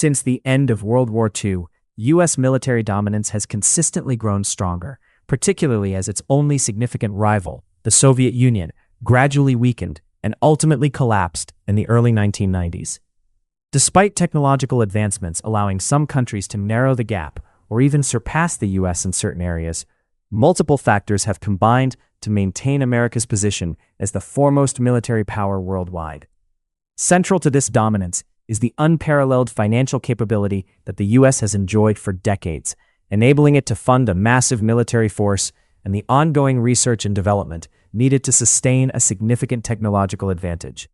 Since the end of World War II, U.S. military dominance has consistently grown stronger, particularly as its only significant rival, the Soviet Union, gradually weakened and ultimately collapsed in the early 1990s. Despite technological advancements allowing some countries to narrow the gap or even surpass the U.S. in certain areas, multiple factors have combined to maintain America's position as the foremost military power worldwide. Central to this dominance is the unparalleled financial capability that the U.S. has enjoyed for decades, enabling it to fund a massive military force and the ongoing research and development needed to sustain a significant technological advantage.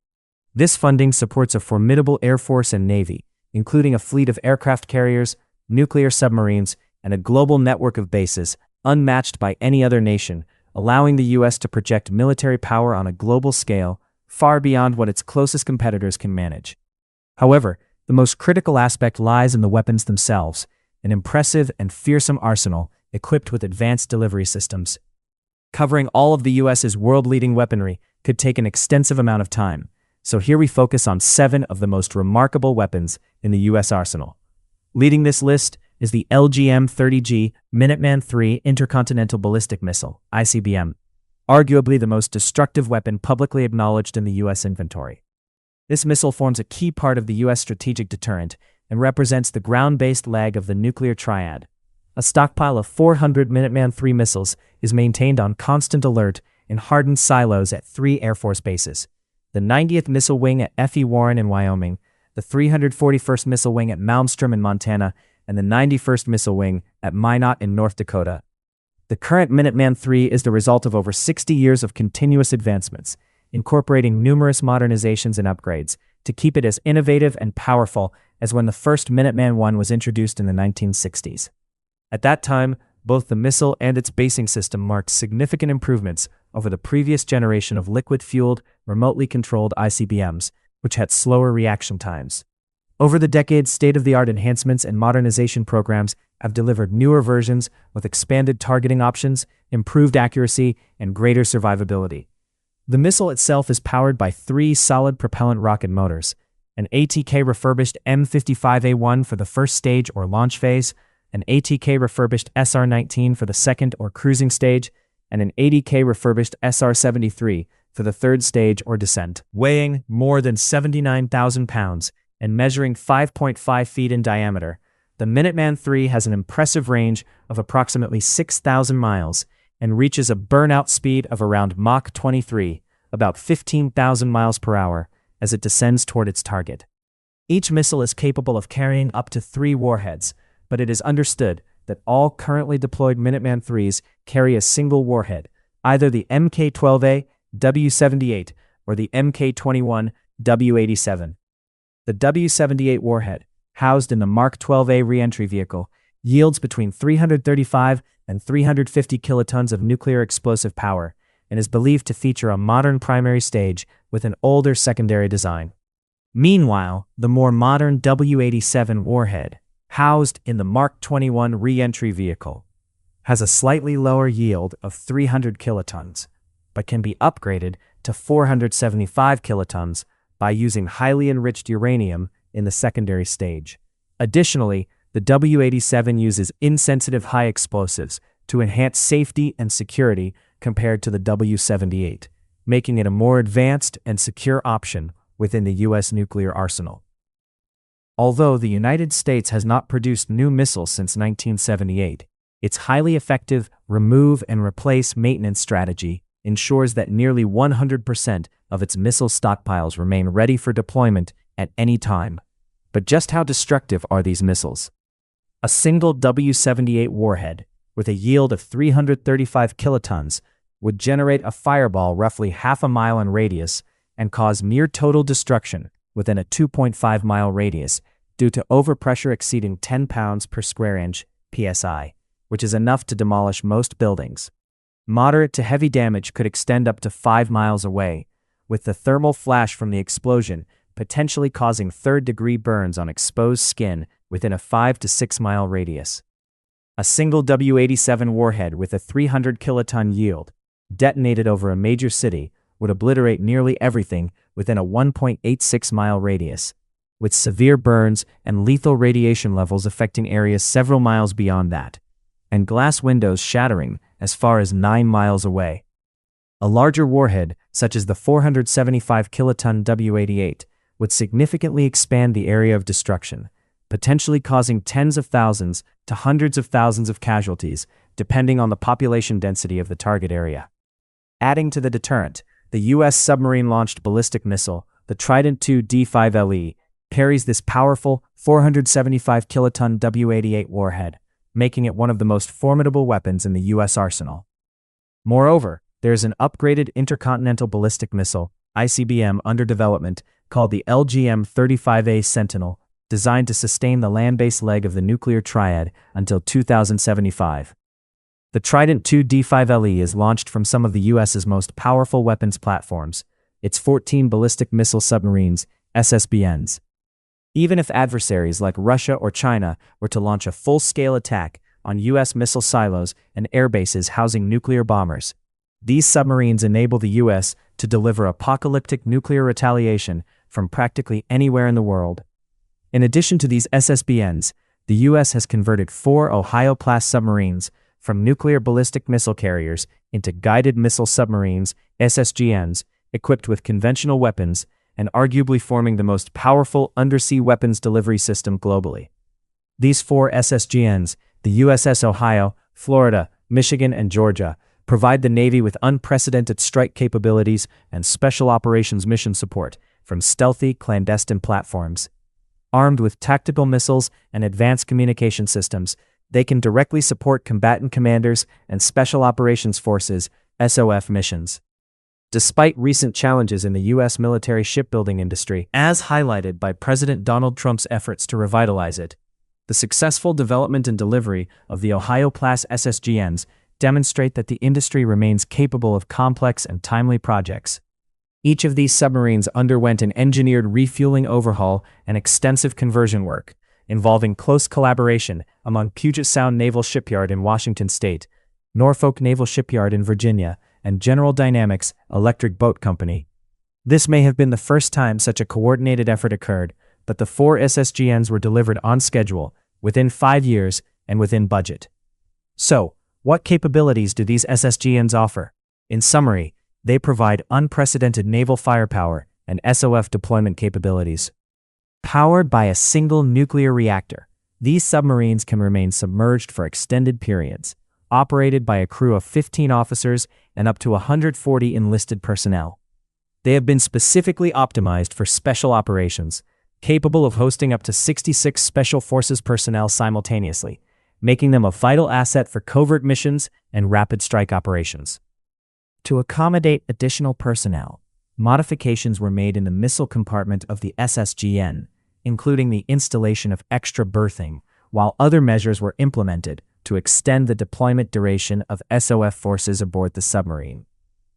This funding supports a formidable Air Force and Navy, including a fleet of aircraft carriers, nuclear submarines, and a global network of bases unmatched by any other nation, allowing the U.S. to project military power on a global scale far beyond what its closest competitors can manage. However, the most critical aspect lies in the weapons themselves, an impressive and fearsome arsenal equipped with advanced delivery systems. Covering all of the U.S.'s world-leading weaponry could take an extensive amount of time, so here we focus on 7 of the most remarkable weapons in the U.S. arsenal. Leading this list is the LGM-30G Minuteman III Intercontinental Ballistic Missile, ICBM, arguably the most destructive weapon publicly acknowledged in the U.S. inventory. This missile forms a key part of the U.S. strategic deterrent and represents the ground-based leg of the nuclear triad. A stockpile of 400 Minuteman III missiles is maintained on constant alert in hardened silos at 3 Air Force bases: the 90th Missile Wing at F.E. Warren in Wyoming, the 341st Missile Wing at Malmstrom in Montana, and the 91st Missile Wing at Minot in North Dakota. The current Minuteman III is the result of over 60 years of continuous advancements, incorporating numerous modernizations and upgrades to keep it as innovative and powerful as when the first Minuteman I was introduced in the 1960s. At that time, both the missile and its basing system marked significant improvements over the previous generation of liquid-fueled, remotely controlled ICBMs, which had slower reaction times. Over the decades, state-of-the-art enhancements and modernization programs have delivered newer versions with expanded targeting options, improved accuracy, and greater survivability. The missile itself is powered by 3 solid propellant rocket motors, an ATK refurbished M55A1 for the first stage or launch phase, an ATK refurbished SR-19 for the second or cruising stage, and an ATK refurbished SR-73 for the third stage or descent. Weighing more than 79,000 pounds and measuring 5.5 feet in diameter, the Minuteman III has an impressive range of approximately 6,000 miles and reaches a burnout speed of around Mach 23, about 15,000 miles per hour, as it descends toward its target. Each missile is capable of carrying up to 3 warheads, but it is understood that all currently deployed Minuteman IIIs carry a single warhead, either the Mk-12A W-78 or the Mk-21 W-87. The W-78 warhead, housed in the Mark 12A reentry vehicle, yields between 335 and 350 kilotons of nuclear explosive power and is believed to feature a modern primary stage with an older secondary design. Meanwhile, the more modern W-87 warhead, housed in the Mark 21 re-entry vehicle, has a slightly lower yield of 300 kilotons, but can be upgraded to 475 kilotons by using highly enriched uranium in the secondary stage. Additionally, the W-87 uses insensitive high explosives to enhance safety and security compared to the W-78, making it a more advanced and secure option within the U.S. nuclear arsenal. Although the United States has not produced new missiles since 1978, its highly effective remove and replace maintenance strategy ensures that nearly 100% of its missile stockpiles remain ready for deployment at any time. But just how destructive are these missiles? A single W-78 warhead, with a yield of 335 kilotons, would generate a fireball roughly half a mile in radius and cause near total destruction within a 2.5-mile radius due to overpressure exceeding 10 pounds per square inch (psi), which is enough to demolish most buildings. Moderate to heavy damage could extend up to 5 miles away, with the thermal flash from the explosion potentially causing third-degree burns on exposed skin within a 5 to 6 mile radius. A single W-87 warhead with a 300 kiloton yield, detonated over a major city, would obliterate nearly everything within a 1.86 mile radius. with severe burns and lethal radiation levels affecting areas several miles beyond that, and glass windows shattering as far as 9 miles away. A larger warhead, such as the 475-kiloton W-88, would significantly expand the area of destruction, potentially causing tens of thousands to hundreds of thousands of casualties, depending on the population density of the target area. Adding to the deterrent, the U.S. submarine-launched ballistic missile, the Trident II D5LE, carries this powerful 475-kiloton W-88 warhead, making it one of the most formidable weapons in the U.S. arsenal. Moreover, there is an upgraded intercontinental ballistic missile, ICBM, under development called the LGM-30G Sentinel, designed to sustain the land-based leg of the nuclear triad until 2075. The Trident II D5LE is launched from some of the U.S.'s most powerful weapons platforms, its 14 ballistic missile submarines, SSGNs. Even if adversaries like Russia or China were to launch a full-scale attack on U.S. missile silos and air bases housing nuclear bombers, these submarines enable the U.S. to deliver apocalyptic nuclear retaliation from practically anywhere in the world. In addition to these SSGNs, the U.S. has converted 4 Ohio-class submarines from nuclear ballistic missile carriers into guided missile submarines, SSGNs, equipped with conventional weapons and arguably forming the most powerful undersea weapons delivery system globally. These 4 SSGNs, the USS Ohio, Florida, Michigan, and Georgia, provide the Navy with unprecedented strike capabilities and special operations mission support from stealthy, clandestine platforms. Armed with tactical missiles and advanced communication systems, they can directly support combatant commanders and special operations forces, SOF missions. Despite recent challenges in the U.S. military shipbuilding industry, as highlighted by President Donald Trump's efforts to revitalize it, the successful development and delivery of the Ohio-class SSGNs demonstrate that the industry remains capable of complex and timely projects. Each of these submarines underwent an engineered refueling overhaul and extensive conversion work, involving close collaboration among Puget Sound Naval Shipyard in Washington State, Norfolk Naval Shipyard in Virginia, and General Dynamics Electric Boat Company. This may have been the first time such a coordinated effort occurred, but the 4 SSGNs were delivered on schedule, within 5 years, and within budget. So, what capabilities do these SSGNs offer? In summary, they provide unprecedented naval firepower and SOF deployment capabilities. Powered by a single nuclear reactor, these submarines can remain submerged for extended periods, operated by a crew of 15 officers and up to 140 enlisted personnel. They have been specifically optimized for special operations, capable of hosting up to 66 Special Forces personnel simultaneously, making them a vital asset for covert missions and rapid strike operations. To accommodate additional personnel, modifications were made in the missile compartment of the SSGN, including the installation of extra berthing, while other measures were implemented to extend the deployment duration of SOF forces aboard the submarine.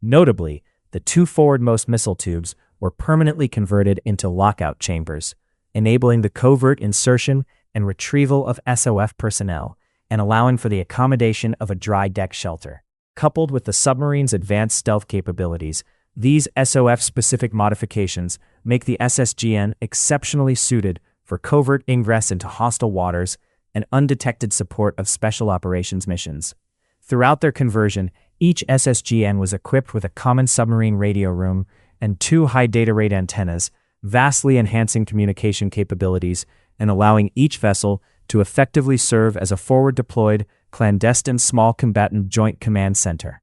Notably, the 2 forwardmost missile tubes were permanently converted into lockout chambers, enabling the covert insertion and retrieval of SOF personnel and allowing for the accommodation of a dry deck shelter. Coupled with the submarine's advanced stealth capabilities, these SOF-specific modifications make the SSGN exceptionally suited for covert ingress into hostile waters and undetected support of special operations missions. Throughout their conversion, each SSGN was equipped with a common submarine radio room and 2 high data rate antennas, vastly enhancing communication capabilities and allowing each vessel to effectively serve as a forward-deployed, clandestine small combatant joint command center.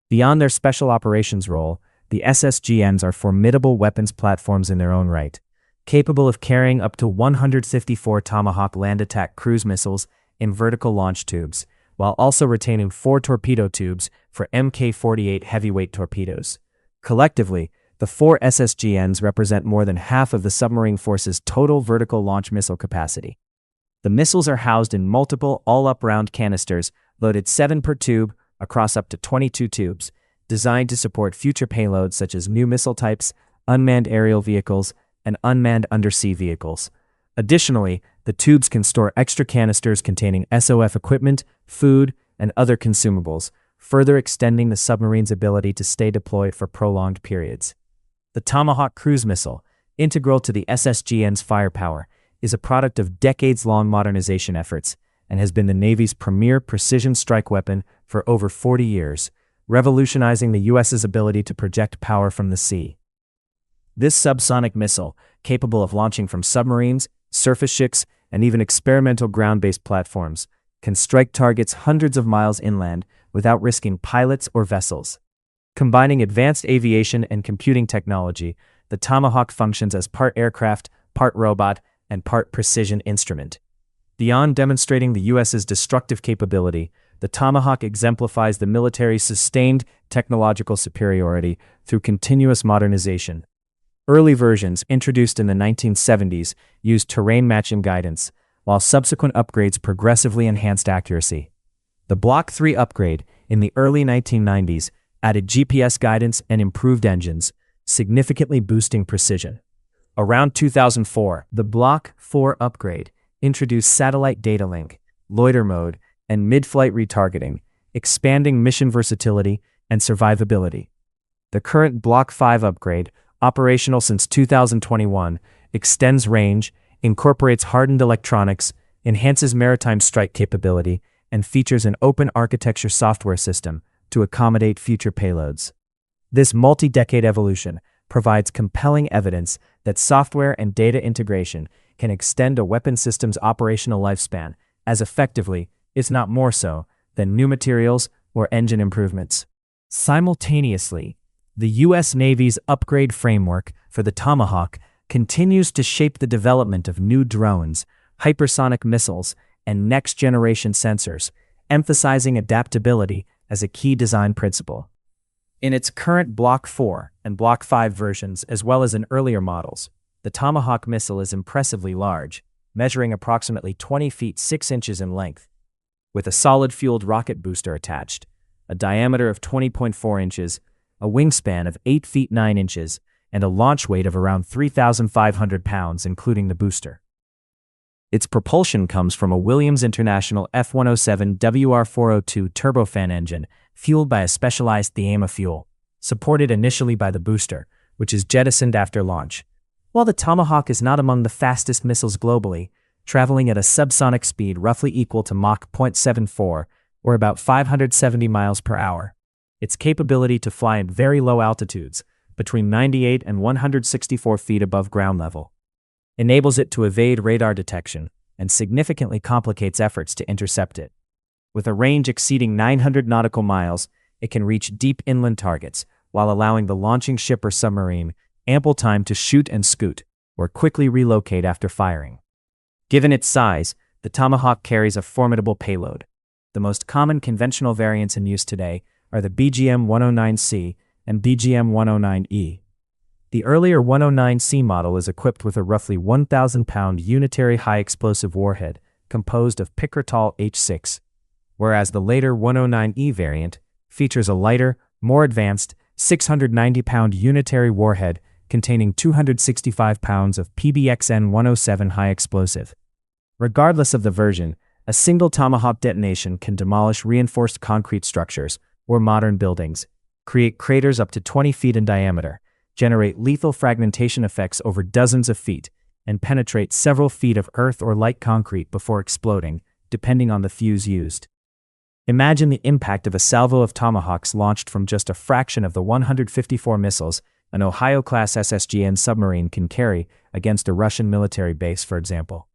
Beyond their special operations role, the SSGNs are formidable weapons platforms in their own right, capable of carrying up to 154 Tomahawk land attack cruise missiles in vertical launch tubes, while also retaining 4 torpedo tubes for Mk-48 heavyweight torpedoes. Collectively, the 4 SSGNs represent more than half of the submarine force's total vertical launch missile capacity. The missiles are housed in multiple all-up-round canisters, loaded 7 per tube across up to 22 tubes, designed to support future payloads such as new missile types, unmanned aerial vehicles, and unmanned undersea vehicles. Additionally, the tubes can store extra canisters containing SOF equipment, food, and other consumables, further extending the submarine's ability to stay deployed for prolonged periods. The Tomahawk cruise missile, integral to the SSGN's firepower, is a product of decades-long modernization efforts and has been the Navy's premier precision strike weapon for over 40 years, revolutionizing the U.S.'s ability to project power from the sea. This subsonic missile, capable of launching from submarines, surface ships, and even experimental ground-based platforms, can strike targets hundreds of miles inland without risking pilots or vessels. Combining advanced aviation and computing technology, the Tomahawk functions as part aircraft, part robot, and part precision instrument. Beyond demonstrating the U.S.'s destructive capability, the Tomahawk exemplifies the military's sustained technological superiority through continuous modernization. Early versions, introduced in the 1970s, used terrain matching guidance, while subsequent upgrades progressively enhanced accuracy. The Block 3 upgrade, in the early 1990s, added GPS guidance and improved engines, significantly boosting precision. Around 2004, the Block 4 upgrade introduced satellite data link, loiter mode, and mid-flight retargeting, expanding mission versatility and survivability. The current Block 5 upgrade, operational since 2021, extends range, incorporates hardened electronics, enhances maritime strike capability, and features an open architecture software system to accommodate future payloads. This multi-decade evolution provides compelling evidence that software and data integration can extend a weapon system's operational lifespan as effectively, if not more so, than new materials or engine improvements. Simultaneously, the U.S. Navy's upgrade framework for the Tomahawk continues to shape the development of new drones, hypersonic missiles, and next-generation sensors, emphasizing adaptability as a key design principle. In its current Block 4 and Block 5 versions, as well as in earlier models, the Tomahawk missile is impressively large, measuring approximately 20 feet 6 inches in length, with a solid-fueled rocket booster attached, a diameter of 20.4 inches, a wingspan of 8 feet 9 inches, and a launch weight of around 3,500 pounds, including the booster. Its propulsion comes from a Williams International F107 WR402 turbofan engine, fueled by a specialized Thiema fuel, supported initially by the booster, which is jettisoned after launch. While the Tomahawk is not among the fastest missiles globally, traveling at a subsonic speed roughly equal to Mach 0.74, or about 570 miles per hour, its capability to fly at very low altitudes, between 98 and 164 feet above ground level, enables it to evade radar detection and significantly complicates efforts to intercept it. With a range exceeding 900 nautical miles, it can reach deep inland targets while allowing the launching ship or submarine ample time to shoot and scoot or quickly relocate after firing. Given its size, the Tomahawk carries a formidable payload. The most common conventional variants in use today are the BGM-109C and BGM-109E. The earlier 109C model is equipped with a roughly 1,000-pound unitary high-explosive warhead composed of Pickertal H6, whereas the later 109E variant features a lighter, more advanced 690-pound unitary warhead containing 265 pounds of PBXN-107 high explosive. Regardless of the version, a single Tomahawk detonation can demolish reinforced concrete structures or modern buildings, create craters up to 20 feet in diameter, generate lethal fragmentation effects over dozens of feet, and penetrate several feet of earth or light concrete before exploding, depending on the fuse used. Imagine the impact of a salvo of Tomahawks launched from just a fraction of the 154 missiles an Ohio-class SSGN submarine can carry against a Russian military base, for example.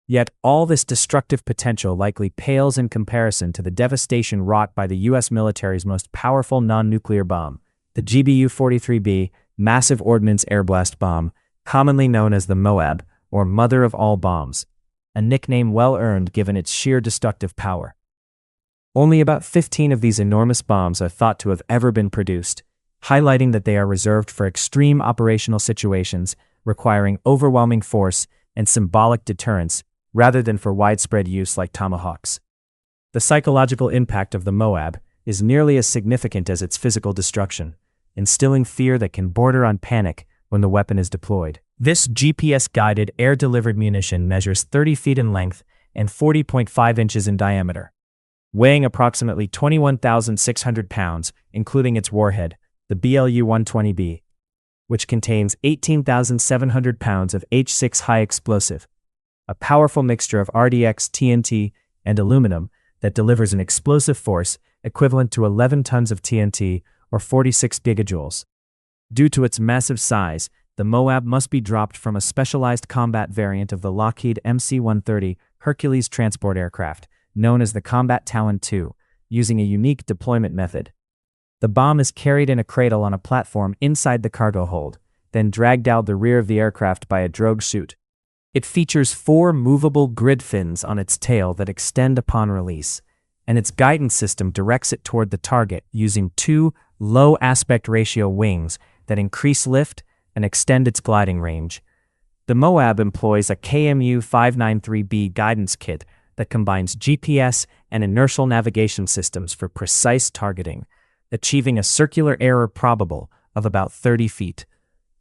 Yet all this destructive potential likely pales in comparison to the devastation wrought by the U.S. military's most powerful non-nuclear bomb, the GBU-43B Massive Ordnance Airblast Bomb, commonly known as the MOAB, or Mother of All Bombs, a nickname well-earned given its sheer destructive power. Only about 15 of these enormous bombs are thought to have ever been produced, highlighting that they are reserved for extreme operational situations requiring overwhelming force and symbolic deterrence rather than for widespread use like Tomahawks. The psychological impact of the MOAB is nearly as significant as its physical destruction, instilling fear that can border on panic when the weapon is deployed. This GPS-guided air-delivered munition measures 30 feet in length and 40.5 inches in diameter, weighing approximately 21,600 pounds, including its warhead, the BLU-120B. which contains 18,700 pounds of H6 high explosive, a powerful mixture of RDX, TNT, and aluminum that delivers an explosive force equivalent to 11 tons of TNT or 46 gigajoules. Due to its massive size, the MOAB must be dropped from a specialized combat variant of the Lockheed MC-130 Hercules transport aircraft, known as the Combat Talon II, using a unique deployment method. The bomb is carried in a cradle on a platform inside the cargo hold, then dragged out the rear of the aircraft by a drogue chute. It features 4 movable grid fins on its tail that extend upon release, and its guidance system directs it toward the target using 2 low aspect ratio wings that increase lift and extend its gliding range. The MOAB employs a GBU-43B guidance kit that combines GPS and inertial navigation systems for precise targeting, achieving a circular error probable of about 30 feet.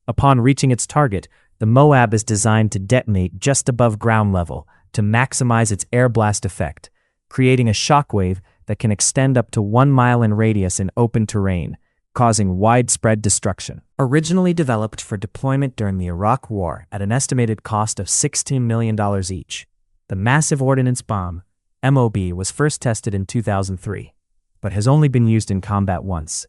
Upon reaching its target, the MOAB is designed to detonate just above ground level to maximize its air blast effect, creating a shockwave that can extend up to 1 mile in radius in open terrain, causing widespread destruction. Originally developed for deployment during the Iraq War at an estimated cost of $16 million each, the Massive Ordnance Bomb, MOB, was first tested in 2003, but has only been used in combat once.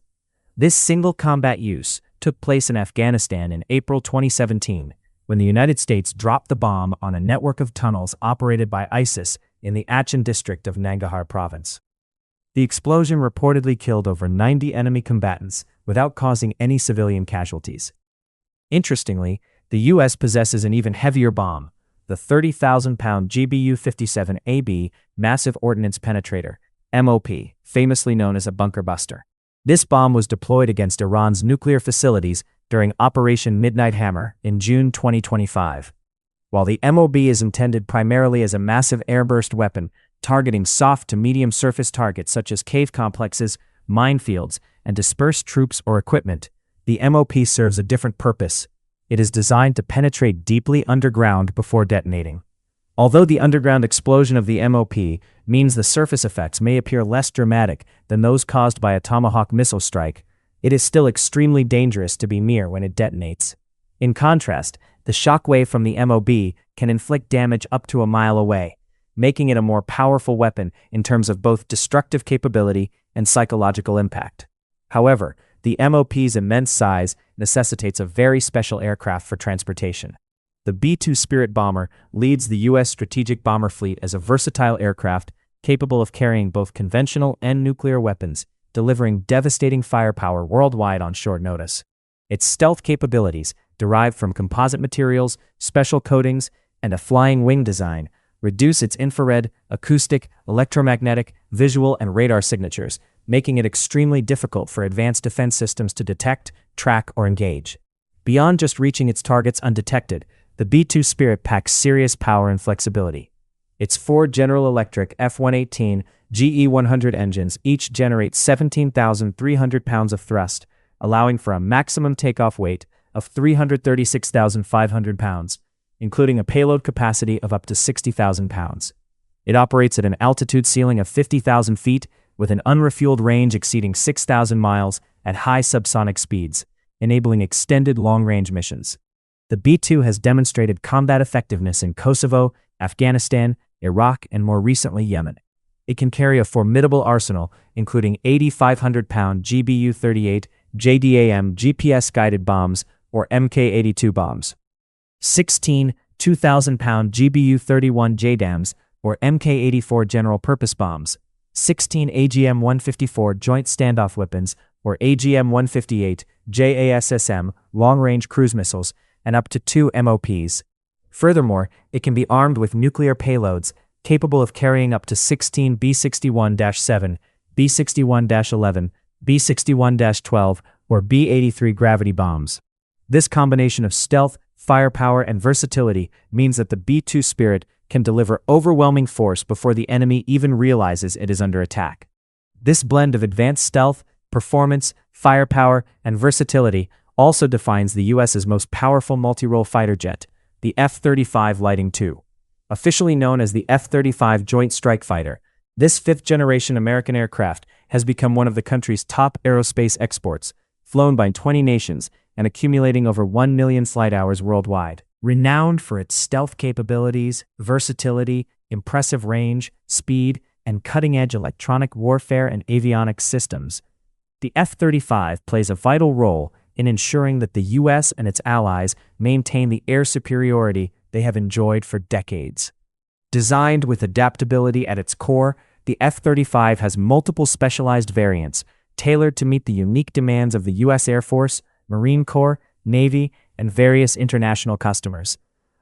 This single combat use took place in Afghanistan in April 2017, when the United States dropped the bomb on a network of tunnels operated by ISIS in the Achin district of Nangarhar province. The explosion reportedly killed over 90 enemy combatants without causing any civilian casualties. Interestingly, the U.S. possesses an even heavier bomb, the 30,000-pound GBU-47AB Massive Ordnance Penetrator, MOP, famously known as a bunker buster. This bomb was deployed against Iran's nuclear facilities during Operation Midnight Hammer in June 2025. While the MOB is intended primarily as a massive airburst weapon, targeting soft to medium surface targets such as cave complexes, minefields, and dispersed troops or equipment, the MOP serves a different purpose. It is designed to penetrate deeply underground before detonating. Although the underground explosion of the MOP means the surface effects may appear less dramatic than those caused by a Tomahawk missile strike, it is still extremely dangerous to be near when it detonates. In contrast, the shockwave from the MOB can inflict damage up to a mile away, making it a more powerful weapon in terms of both destructive capability and psychological impact. However, the MOP's immense size necessitates a very special aircraft for transportation. The B-2 Spirit bomber leads the U.S. strategic bomber fleet as a versatile aircraft capable of carrying both conventional and nuclear weapons, delivering devastating firepower worldwide on short notice. Its stealth capabilities, derived from composite materials, special coatings, and a flying wing design, reduce its infrared, acoustic, electromagnetic, visual, and radar signatures, making it extremely difficult for advanced defense systems to detect, track, or engage. Beyond just reaching its targets undetected, the B-2 Spirit packs serious power and flexibility. Its 4 General Electric F-118 GE-100 engines each generate 17,300 pounds of thrust, allowing for a maximum takeoff weight of 336,500 pounds, including a payload capacity of up to 60,000 pounds. It operates at an altitude ceiling of 50,000 feet with an unrefueled range exceeding 6,000 miles at high subsonic speeds, enabling extended long-range missions. The B-2 has demonstrated combat effectiveness in Kosovo, Afghanistan, Iraq, and more recently Yemen. It can carry a formidable arsenal, including 8,500-pound GBU-38 JDAM GPS-guided bombs, or Mk-82 bombs, 16 2,000-pound GBU-31 JDAMs, or Mk-84 general-purpose bombs, 16 AGM-154 joint standoff weapons, or AGM-158 JASSM long-range cruise missiles, and up to 2 MOPs. Furthermore, it can be armed with nuclear payloads, capable of carrying up to 16 B-61-7, B-61-11, B-61-12, or B-83 gravity bombs. This combination of stealth, firepower, and versatility means that the B-2 Spirit can deliver overwhelming force before the enemy even realizes it is under attack. This blend of advanced stealth, performance, firepower, and versatility also defines the U.S.'s most powerful multi-role fighter jet, the F-35 Lightning II. Officially known as the F-35 Joint Strike Fighter, this fifth-generation American aircraft has become one of the country's top aerospace exports, flown by 20 nations, and accumulating over 1 million flight hours worldwide. Renowned for its stealth capabilities, versatility, impressive range, speed, and cutting-edge electronic warfare and avionics systems, the F-35 plays a vital role in ensuring that the U.S. and its allies maintain the air superiority they have enjoyed for decades. Designed with adaptability at its core, the F-35 has multiple specialized variants tailored to meet the unique demands of the U.S. Air Force, Marine Corps, Navy, and various international customers.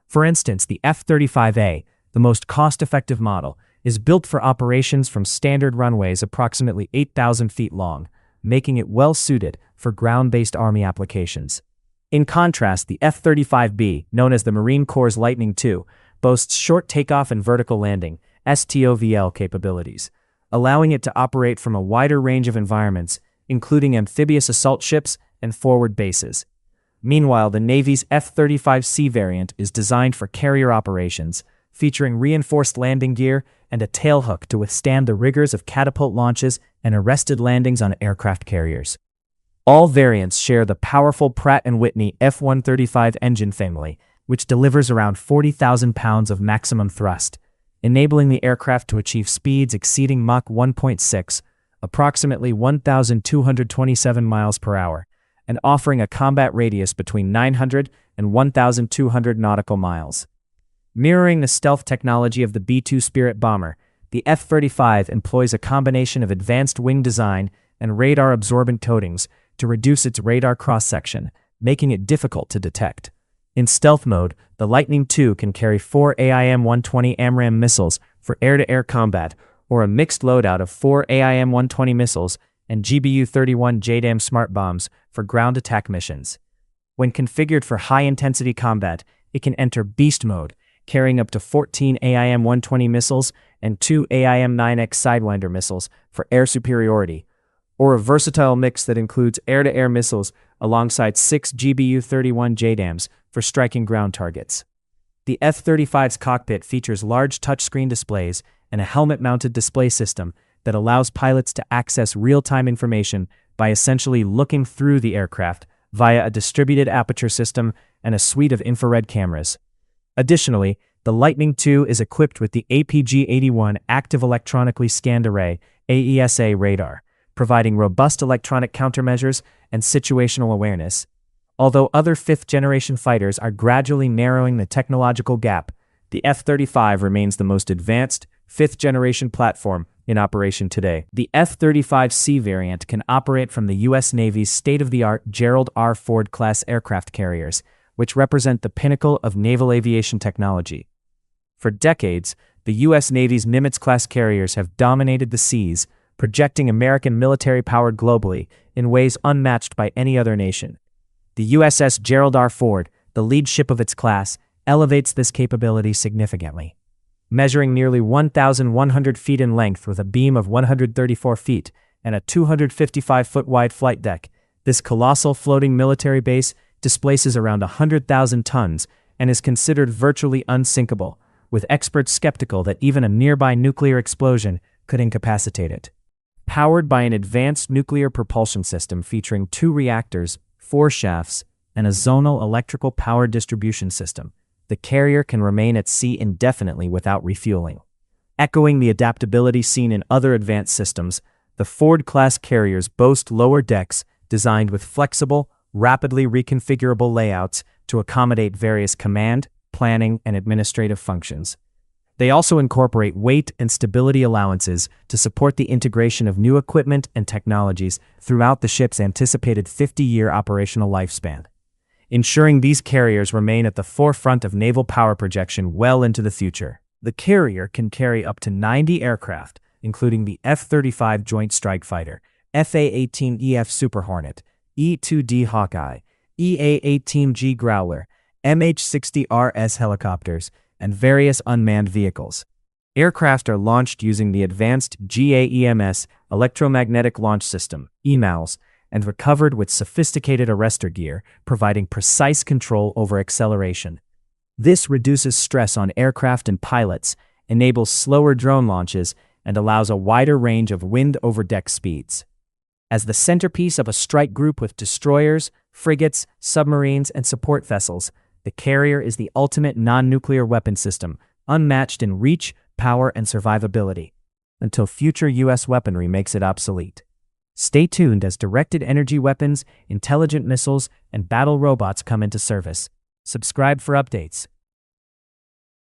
For instance, the F-35A, the most cost-effective model, is built for operations from standard runways approximately 8,000 feet long, making it well-suited for ground-based Army applications. In contrast, the F-35B, known as the Marine Corps' Lightning II, boasts short takeoff and vertical landing (STOVL) capabilities, allowing it to operate from a wider range of environments, including amphibious assault ships and forward bases. Meanwhile, the Navy's F-35C variant is designed for carrier operations, featuring reinforced landing gear and a tailhook to withstand the rigors of catapult launches and arrested landings on aircraft carriers. All variants share the powerful Pratt & Whitney F135 engine family, which delivers around 40,000 pounds of maximum thrust, enabling the aircraft to achieve speeds exceeding Mach 1.6, approximately 1,227 miles per hour, and offering a combat radius between 900 and 1,200 nautical miles. Mirroring the stealth technology of the B-2 Spirit bomber, the F-35 employs a combination of advanced wing design and radar-absorbent coatings to reduce its radar cross-section, making it difficult to detect. In stealth mode, the Lightning II can carry 4 AIM-120 AMRAAM missiles for air-to-air combat, or a mixed loadout of 4 AIM-120 missiles and GBU-41 JDAM smart bombs for ground attack missions. When configured for high-intensity combat, it can enter beast mode, carrying up to 14 AIM-120 missiles and 2 AIM-9X Sidewinder missiles for air superiority, or a versatile mix that includes air-to-air missiles alongside 6 GBU-31 JDAMs for striking ground targets. The F-35's cockpit features large touchscreen displays and a helmet-mounted display system that allows pilots to access real-time information by essentially looking through the aircraft via a distributed aperture system and a suite of infrared cameras. Additionally, the Lightning II is equipped with the APG-81 Active Electronically Scanned Array (AESA) radar, providing robust electronic countermeasures and situational awareness. Although other fifth-generation fighters are gradually narrowing the technological gap, the F-35 remains the most advanced, fifth-generation platform in operation today. The F-35C variant can operate from the U.S. Navy's state-of-the-art Gerald R. Ford-class aircraft carriers, which represent the pinnacle of naval aviation technology. For decades, the U.S. Navy's Nimitz-class carriers have dominated the seas, projecting American military power globally in ways unmatched by any other nation. The USS Gerald R. Ford, the lead ship of its class, elevates this capability significantly. Measuring nearly 1,100 feet in length with a beam of 134 feet and a 255-foot wide flight deck, this colossal floating military base displaces around 100,000 tons and is considered virtually unsinkable, with experts skeptical that even a nearby nuclear explosion could incapacitate it. Powered by an advanced nuclear propulsion system featuring 2 reactors, 4 shafts, and a zonal electrical power distribution system, the carrier can remain at sea indefinitely without refueling. Echoing the adaptability seen in other advanced systems, the Ford-class carriers boast lower decks designed with flexible, rapidly reconfigurable layouts to accommodate various command, planning, and administrative functions. They also incorporate weight and stability allowances to support the integration of new equipment and technologies throughout the ship's anticipated 50-year operational lifespan, ensuring these carriers remain at the forefront of naval power projection well into the future. The carrier can carry up to 90 aircraft, including the F-35 Joint Strike Fighter, FA-18EF Super Hornet, E-2D Hawkeye, EA-18G Growler, MH-60RS helicopters, and various unmanned vehicles. Aircraft are launched using the advanced GAEMS electromagnetic launch system, EMALS, and recovered with sophisticated arrestor gear, providing precise control over acceleration. This reduces stress on aircraft and pilots, enables slower drone launches, and allows a wider range of wind over deck speeds. As the centerpiece of a strike group with destroyers, frigates, submarines, and support vessels, the carrier is the ultimate non-nuclear weapon system, unmatched in reach, power, and survivability, until future U.S. weaponry makes it obsolete. Stay tuned as directed energy weapons, intelligent missiles, and battle robots come into service. Subscribe for updates.